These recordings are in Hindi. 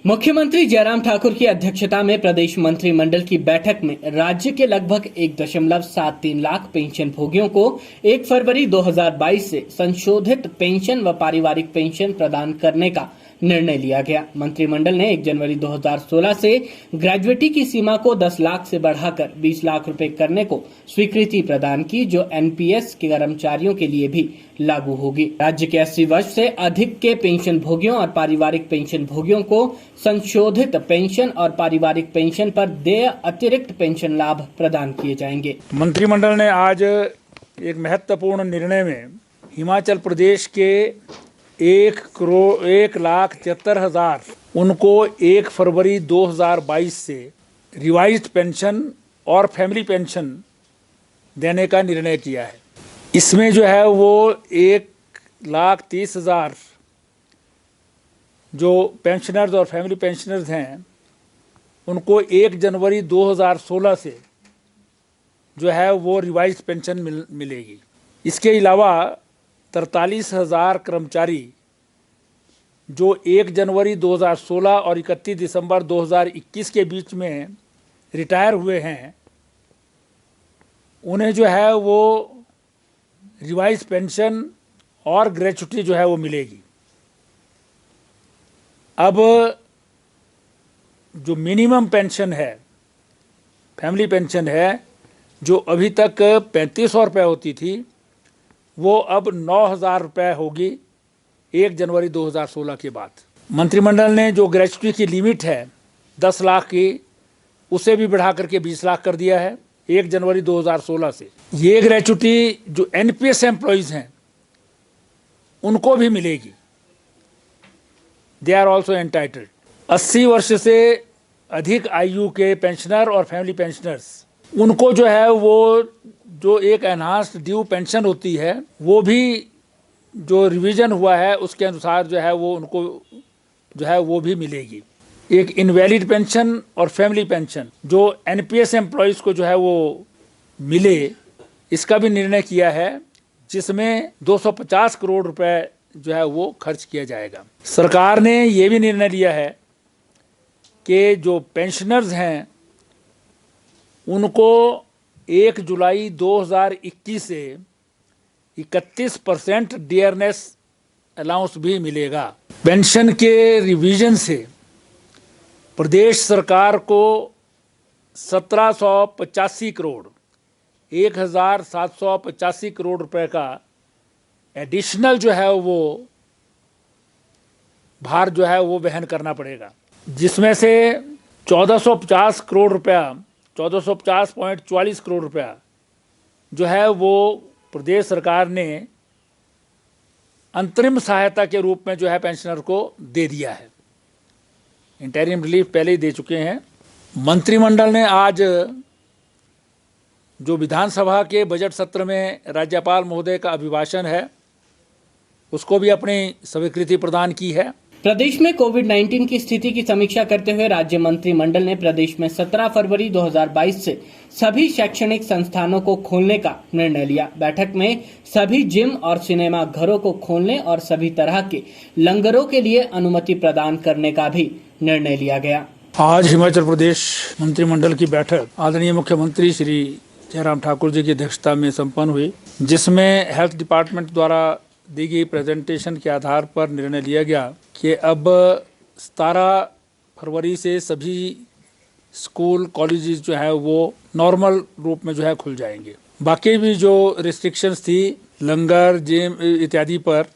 मुख्यमंत्री जयराम ठाकुर की अध्यक्षता में प्रदेश मंत्रिमंडल की बैठक में राज्य के लगभग 1.73 लाख पेंशन भोगियों को 1 फरवरी 2022 से संशोधित पेंशन व पारिवारिक पेंशन प्रदान करने का निर्णय लिया गया। मंत्रिमंडल ने 1 जनवरी 2016 से ग्रेजुएटी की सीमा को 10 लाख से बढ़ाकर 20 लाख रुपए करने को स्वीकृति प्रदान की, जो एनपीएस के कर्मचारियों के लिए भी लागू होगी। राज्य के 80 वर्ष से अधिक के पेंशन भोगियों और पारिवारिक पेंशन भोगियों को संशोधित पेंशन और पारिवारिक पेंशन पर देय अतिरिक्त पेंशन लाभ प्रदान किए जाएंगे। मंत्रिमंडल ने आज एक महत्वपूर्ण निर्णय में हिमाचल प्रदेश के 1,73,000 उनको 1 फरवरी 2022 से रिवाइज्ड पेंशन और फैमिली पेंशन देने का निर्णय किया है। इसमें जो है वो 1,30,000 जो पेंशनर्स और फैमिली पेंशनर्स हैं उनको 1 जनवरी 2016 से जो है वो रिवाइज्ड पेंशन मिलेगी। इसके अलावा 43,000 कर्मचारी जो 1 जनवरी 2016 और 31 दिसंबर 2021 के बीच में रिटायर हुए हैं उन्हें जो है वो रिवाइज पेंशन और ग्रेच्युटी जो है वो मिलेगी। अब जो मिनिमम पेंशन है, फैमिली पेंशन है, जो अभी तक 3500 रुपये होती थी, वो अब 9,000 रुपये होगी 1 जनवरी 2016 के बाद। मंत्रिमंडल ने जो ग्रेच्युटी की लिमिट है 10 लाख की, उसे भी बढ़ा करके 20 लाख कर दिया है 1 जनवरी 2016 से। ये ग्रेच्युटी जो एनपीएस एम्प्लॉयज़ हैं उनको भी मिलेगी। They are also entitled. 80 वर्ष से अधिक आयु के पेंशनर और फैमिली पेंशनर्स उनको जो है वो जो एक एनहांस्ड ड्यू पेंशन होती है वो भी जो रिवीजन हुआ है उसके अनुसार जो है वो उनको जो है वो भी मिलेगी। एक इनवैलिड पेंशन और फैमिली पेंशन जो एनपीएस एम्प्लॉयज़ को जो है वो मिले, इसका भी निर्णय किया है, जिसमें 250 करोड़ रुपए जो है वो खर्च किया जाएगा। सरकार ने ये भी निर्णय लिया है कि जो पेंशनर्स हैं उनको 1 जुलाई 2021 से 31% डियरनेस अलाउंस भी मिलेगा। पेंशन के रिवीजन से प्रदेश सरकार को 1785 करोड़ 1,785 करोड़ रुपए का एडिशनल जो है वो भार जो है वो वहन करना पड़ेगा, जिसमें से 1450 करोड़ रुपया 1450.44 करोड़ रुपया जो है वो प्रदेश सरकार ने अंतरिम सहायता के रूप में जो है पेंशनर को दे दिया है। इंटरिम रिलीफ पहले ही दे चुके हैं। मंत्रिमंडल ने आज जो विधानसभा के बजट सत्र में राज्यपाल महोदय का अभिभाषण है उसको भी अपनी स्वीकृति प्रदान की है। प्रदेश में कोविड-19 की स्थिति की समीक्षा करते हुए राज्य मंत्रिमंडल ने प्रदेश में 17 फरवरी 2022 से सभी शैक्षणिक संस्थानों को खोलने का निर्णय लिया। बैठक में सभी जिम और सिनेमा घरों को खोलने और सभी तरह के लंगरों के लिए अनुमति प्रदान करने का भी निर्णय लिया गया। आज हिमाचल प्रदेश मंत्रिमंडल की बैठक आदरणीय मुख्यमंत्री श्री जयराम ठाकुर जी की अध्यक्षता में संपन्न हुई, जिसमें हेल्थ डिपार्टमेंट द्वारा दी गई प्रेजेंटेशन के आधार पर निर्णय लिया गया कि अब 17 फरवरी से सभी स्कूल कॉलेजेस जो है वो नॉर्मल रूप में जो है खुल जाएंगे। बाकी भी जो रिस्ट्रिक्शंस थी लंगर, जिम इत्यादि पर,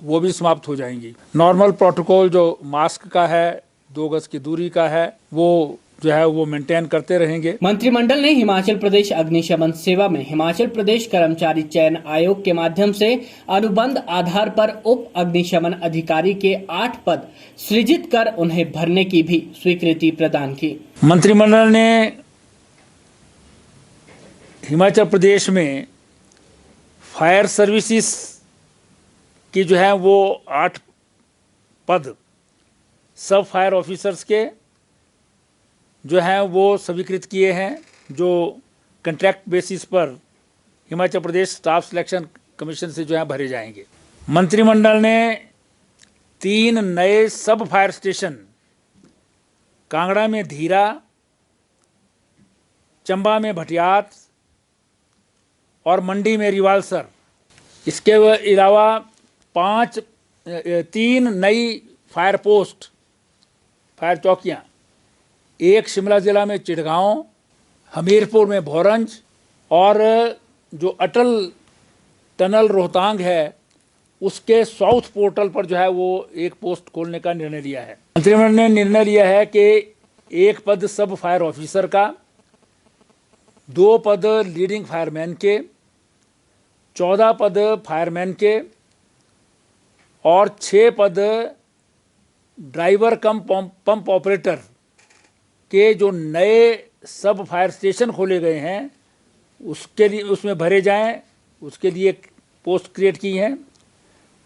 वो भी समाप्त हो जाएंगी। नॉर्मल प्रोटोकॉल जो मास्क का है, 2 गज की दूरी का है, वो जो है वो मेंटेन करते रहेंगे। मंत्रिमंडल ने हिमाचल प्रदेश अग्निशमन सेवा में हिमाचल प्रदेश कर्मचारी चयन आयोग के माध्यम से अनुबंध आधार पर उप अग्निशमन अधिकारी के 8 पद सृजित कर उन्हें भरने की भी स्वीकृति प्रदान की। मंत्रिमंडल ने हिमाचल प्रदेश में फायर सर्विसेज की जो है वो 8 पद सब फायर ऑफिसर्स के जो हैं वो स्वीकृत किए हैं, जो कंट्रैक्ट बेसिस पर Himachal Pradesh staff selection commission से जो है भरे जाएंगे। मंत्रिमंडल ने 3 नए सब फायर स्टेशन कांगड़ा में धीरा, चंबा में भटियात और मंडी में रिवालसर। इसके अलावा 3 नई फायर पोस्ट, फायर चौकियां, एक शिमला जिला में चिड़गांव, हमीरपुर में भोरंज और जो अटल टनल रोहतांग है उसके साउथ पोर्टल पर जो है वो एक पोस्ट खोलने का निर्णय लिया है। मंत्रिमंडल ने निर्णय लिया है कि एक पद सब फायर ऑफिसर का, 2 पद लीडिंग फायरमैन के, 14 पद फायरमैन के और 6 पद ड्राइवर कम पंप ऑपरेटर के जो नए सब फायर स्टेशन खोले गए हैं उसके लिए उसमें भरे जाएं, उसके लिए पोस्ट क्रिएट की हैं।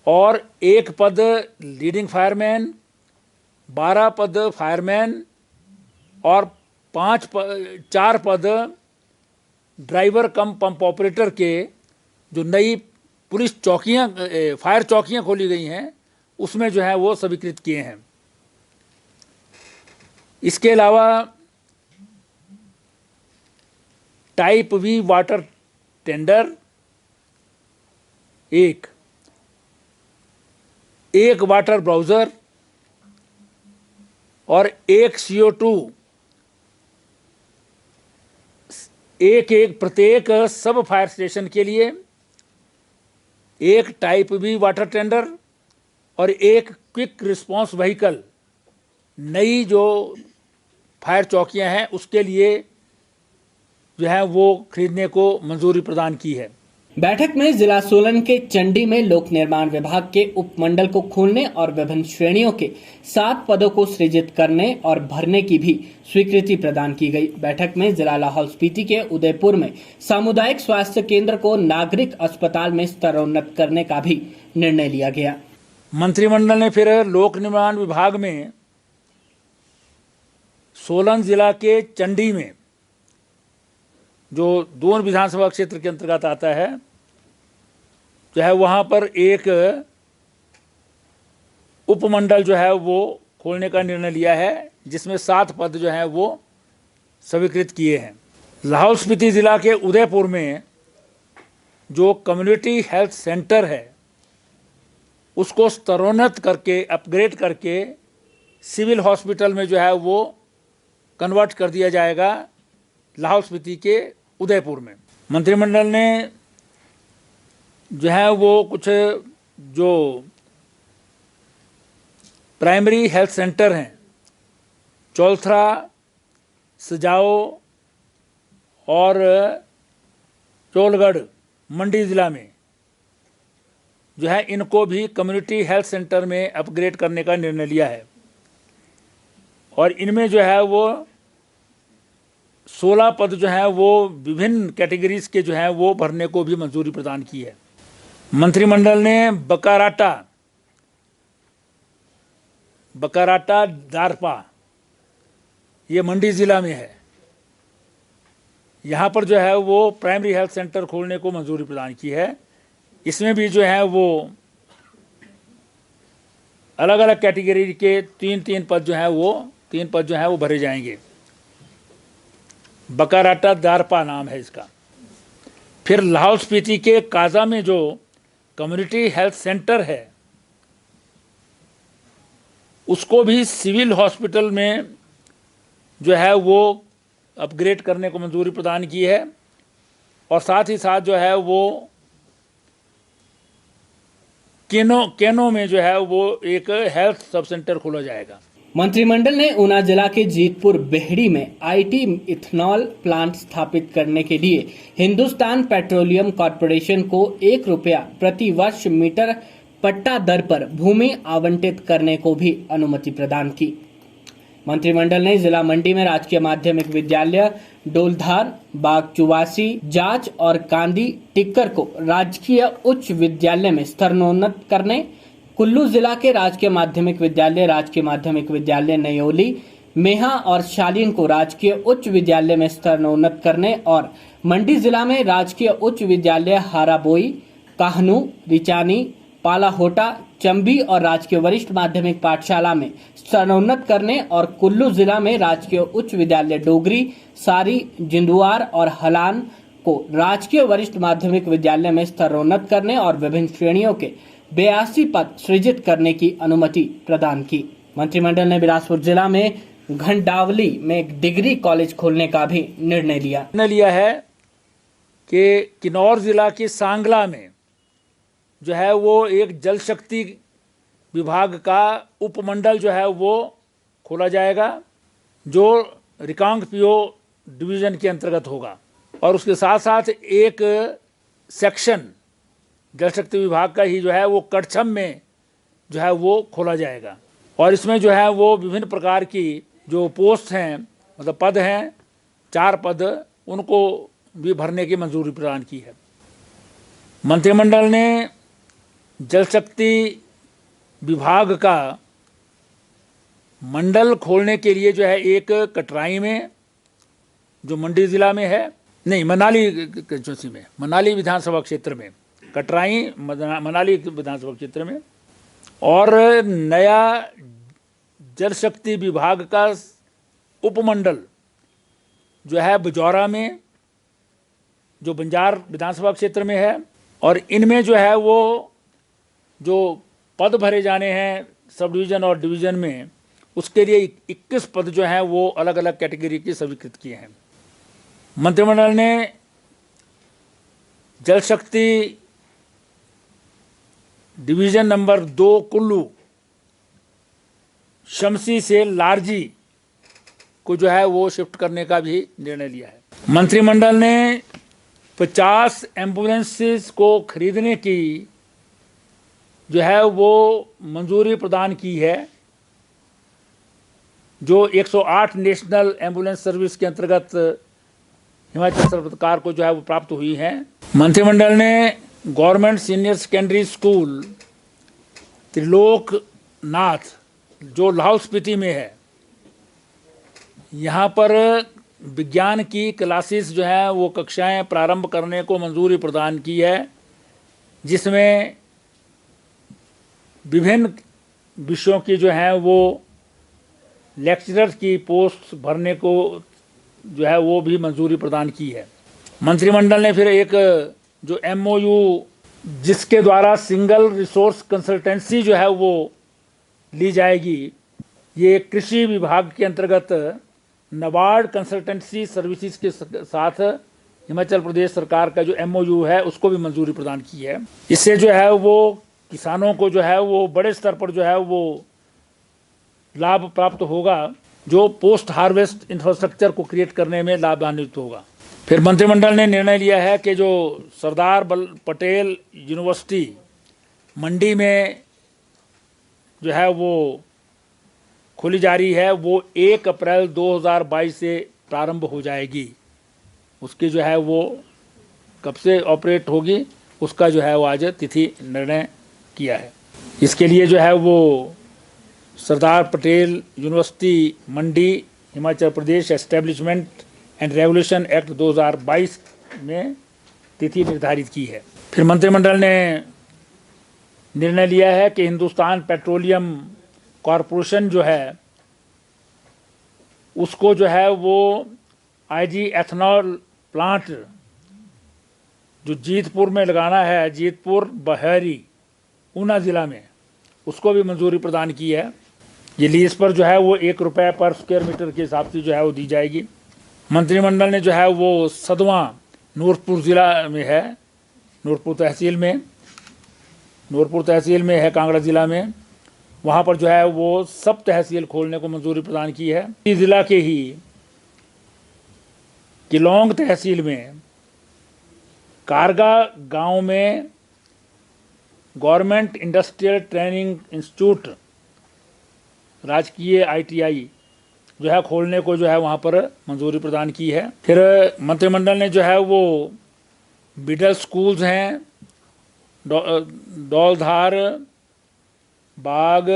और 1 पद लीडिंग फायरमैन, 12 पद फायरमैन और 4 पद ड्राइवर कम पंप ऑपरेटर के जो नई पुलिस चौकियां, फायर चौकियां खोली गई हैं उसमें जो है वो स्वीकृत किए हैं। इसके अलावा टाइप वी वाटर टेंडर एक वाटर ब्राउजर और एक CO2 एक प्रत्येक सब फायर स्टेशन के लिए, एक टाइप बी वाटर टेंडर और एक क्विक रिस्पांस व्हीकल नई जो फायर चौकियां हैं उसके लिए जो है वो खरीदने को मंजूरी प्रदान की है। बैठक में जिला सोलन के चंडी में लोक निर्माण विभाग के उपमंडल को खोलने और विभिन्न श्रेणियों के 7 पदों को सृजित करने और भरने की भी स्वीकृति प्रदान की गई। बैठक में जिला लाहौल स्पीति के उदयपुर में सामुदायिक स्वास्थ्य केंद्र को नागरिक अस्पताल में स्तरोन्नत करने का भी निर्णय लिया गया। मंत्रिमंडल ने फिर लोक निर्माण विभाग में सोलन जिला के चंडी में जो दून विधानसभा क्षेत्र के अंतर्गत आता है जो है वहाँ पर एक उपमंडल जो है वो खोलने का निर्णय लिया है जिसमें 7 पद जो है वो स्वीकृत किए हैं। लाहौल स्पीति जिला के उदयपुर में जो कम्युनिटी हेल्थ सेंटर है उसको स्तरोन्नत करके, अपग्रेड करके सिविल हॉस्पिटल में जो है वो कन्वर्ट कर दिया जाएगा लाहौल स्पीति के उदयपुर में। मंत्रिमंडल ने जो है वो कुछ जो प्राइमरी हेल्थ सेंटर हैं चौलथरा, सजाओ और चोलगढ़ मंडी ज़िला में जो है इनको भी कम्युनिटी हेल्थ सेंटर में अपग्रेड करने का निर्णय लिया है और इनमें जो है वो 16 पद जो है वो विभिन्न कैटेगरीज के जो है वो भरने को भी मंजूरी प्रदान की है। मंत्रिमंडल ने बकाराटा दारपा ये मंडी ज़िला में है, यहाँ पर जो है वो प्राइमरी हेल्थ सेंटर खोलने को मंजूरी प्रदान की है। इसमें भी जो है वो अलग अलग कैटेगरी के 3 पद जो है वो भरे जाएंगे। बकाराटा दारपा नाम है इसका। फिर लाहौल स्पीति के काजा में जो कम्युनिटी हेल्थ सेंटर है उसको भी सिविल हॉस्पिटल में जो है वो अपग्रेड करने को मंजूरी प्रदान की है और साथ ही साथ जो है वो केनो में जो है वो एक हेल्थ सब सेंटर खोला जाएगा। मंत्रिमंडल ने ऊना जिला के जीतपुर बेहड़ी में IT इथेनॉल प्लांट स्थापित करने के लिए हिंदुस्तान पेट्रोलियम कॉर्पोरेशन को ₹1 प्रति वर्ष मीटर पट्टा दर पर भूमि आवंटित करने को भी अनुमति प्रदान की। मंत्रिमंडल ने जिला मंडी में राजकीय माध्यमिक विद्यालय डोलधार, बागचुवासी, जाच और कांदी टिक्कर को राजकीय उच्च विद्यालय में स्तरोन्नत करने, कुल्लू जिला के राजकीय माध्यमिक विद्यालय नयोली, मेहा और शालीन को राजकीय उच्च विद्यालय में स्तरोन्नत करने और मंडी जिला में राजकीय उच्च विद्यालय हाराबोई, काहनू, रिचानी, पालाहोटा, चंबी और राजकीय वरिष्ठ माध्यमिक पाठशाला में स्तरोन्नत करने और कुल्लू जिला में राजकीय उच्च विद्यालय डोगरी, सारी, जिंदुआर और हलान को राजकीय वरिष्ठ माध्यमिक विद्यालय में स्तरोन्नत करने और विभिन्न श्रेणियों के 82 पद सृजित करने की अनुमति प्रदान की। मंत्रिमंडल ने बिलासपुर जिला में घंटावली में एक डिग्री कॉलेज खोलने का भी निर्णय लिया है कि किन्नौर जिला के सांगला में जो है वो एक जल शक्ति विभाग का उपमंडल जो है वो खोला जाएगा, जो रिकांग पीओ डिवीजन के अंतर्गत होगा। और उसके साथ साथ एक सेक्शन जल शक्ति विभाग का ही जो है वो कड़छम में जो है वो खोला जाएगा। और इसमें जो है वो विभिन्न प्रकार की जो पोस्ट हैं, मतलब पद हैं, 4 पद, उनको भी भरने की मंजूरी प्रदान की है। मंत्रिमंडल ने जल शक्ति विभाग का मंडल खोलने के लिए जो है एक कटराई में, जो मंडी जिला में है, नहीं मनाली विधानसभा क्षेत्र में, कटराई मनाली विधानसभा क्षेत्र में, और नया जल शक्ति विभाग का उपमंडल जो है बजौरा में, जो बंजार विधानसभा क्षेत्र में है। और इनमें जो है वो जो पद भरे जाने हैं सब डिवीज़न और डिवीज़न में, उसके लिए 21 पद जो हैं वो अलग अलग कैटेगरी के स्वीकृत किए हैं। मंत्रिमंडल ने जल शक्ति डिवीज़न नंबर 2 कुल्लू शमसी से लारजी को जो है वो शिफ्ट करने का भी निर्णय लिया है। मंत्रिमंडल ने 50 एम्बुलेंसेस को खरीदने की जो है वो मंजूरी प्रदान की है, जो 108 नेशनल एम्बुलेंस सर्विस के अंतर्गत हिमाचल सरकार को जो है वो प्राप्त हुई है। मंत्रिमंडल ने government senior secondary school Triloknath जो लाहौल स्पीति में है, यहाँ पर विज्ञान की क्लासेस जो है वो कक्षाएं प्रारंभ करने को मंजूरी प्रदान की है, जिसमें विभिन्न विषयों की जो है वो लेक्चरर की पोस्ट भरने को जो है वो भी मंजूरी प्रदान की है। मंत्रिमंडल ने फिर एक जो MOU जिसके द्वारा सिंगल रिसोर्स कंसल्टेंसी जो है वो ली जाएगी, ये कृषि विभाग के अंतर्गत नाबार्ड कंसल्टेंसी सर्विसेज के साथ हिमाचल प्रदेश सरकार का जो MOU है उसको भी मंजूरी प्रदान की है। इससे जो है वो किसानों को जो है वो बड़े स्तर पर जो है वो लाभ प्राप्त होगा, जो पोस्ट हार्वेस्ट इंफ्रास्ट्रक्चर को क्रिएट करने में लाभान्वित होगा। फिर मंत्रिमंडल ने निर्णय लिया है कि जो सरदार पटेल यूनिवर्सिटी मंडी में जो है वो खोली जा रही है, वो 1 अप्रैल 2022 से प्रारंभ हो जाएगी। उसकी जो है वो कब से ऑपरेट होगी उसका जो है वो आज तिथि निर्णय किया है। इसके लिए जो है वो Sardar Patel university Mandi Himachal Pradesh establishment and regulation act 2022 में तिथि निर्धारित की है। फिर मंत्रिमंडल ने निर्णय लिया है कि हिंदुस्तान पेट्रोलियम कॉरपोरेशन जो है उसको जो है वो IG एथनॉल प्लांट जो जीतपुर में लगाना है, जीतपुर बहरी ऊना ज़िला में, उसको भी मंजूरी प्रदान की है। ये लीज पर जो है वो 1 रुपये पर स्क्वायर मीटर के हिसाब से जो है वो दी जाएगी। मंत्रिमंडल ने जो है वो सदवां नूरपुर ज़िला में है, नूरपुर तहसील में है कांगड़ा ज़िला में, वहाँ पर जो है वो सब तहसील खोलने को मंजूरी प्रदान की है। इस ज़िला के ही किलोंग तहसील में कारगा गांव में गवर्नमेंट इंडस्ट्रियल ट्रेनिंग इंस्टीट्यूट राजकीय ITI जो है खोलने को जो है वहाँ पर मंजूरी प्रदान की है। फिर मंत्रिमंडल ने जो है वो मिडिल स्कूल्स हैं डौलधार, बाग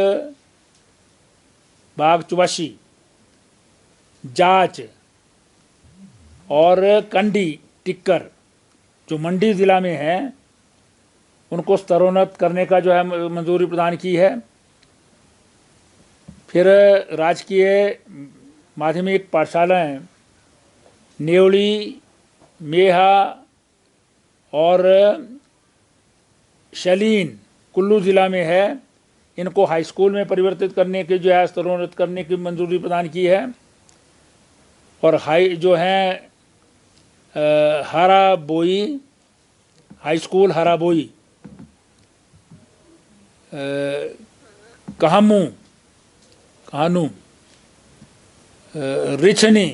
चुबाशी, जाच और कंडी टिक्कर जो मंडी ज़िला में है, उनको स्तरोन्नत करने का जो है मंजूरी प्रदान की है। फिर राजकीय माध्यमिक पाठशालाएं नेवली, मेहा और शलीन कुल्लू ज़िला में है, इनको हाई स्कूल में परिवर्तित करने की जो है स्तरोन्नत करने की मंजूरी प्रदान की है। और हाई जो है हाराबोई हाई स्कूल, हाराबोई, कहानू, रिछनी,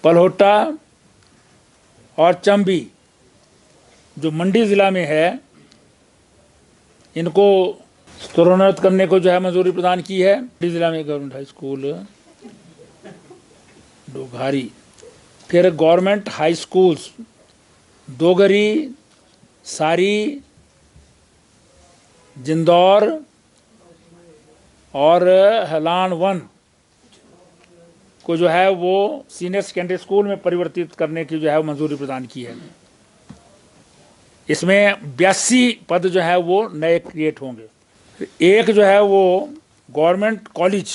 पलहोटा और चंबी जो मंडी ज़िला में है, इनको स्तरोन्नत करने को जो है मंजूरी प्रदान की है। मंडी ज़िला में गवर्नमेंट हाई स्कूल डोघारी। फिर गवर्नमेंट हाई स्कूल्स दोगरी, सारी, जिंदौर और हलान 1 को जो है वो सीनियर सेकेंडरी स्कूल में परिवर्तित करने की जो है मंजूरी प्रदान की है। इसमें 82 पद जो है वो नए क्रिएट होंगे। एक जो है वो गवर्नमेंट कॉलेज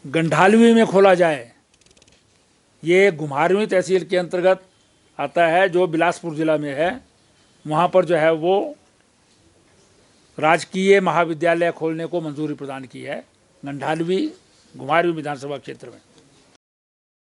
गंढालवी में खोला जाए, ये घुमारवीं तहसील के अंतर्गत आता है जो बिलासपुर ज़िला में है। वहाँ पर जो है वो राजकीय महाविद्यालय खोलने को मंजूरी प्रदान की है, गंढालवी घुमारवीं विधानसभा क्षेत्र में।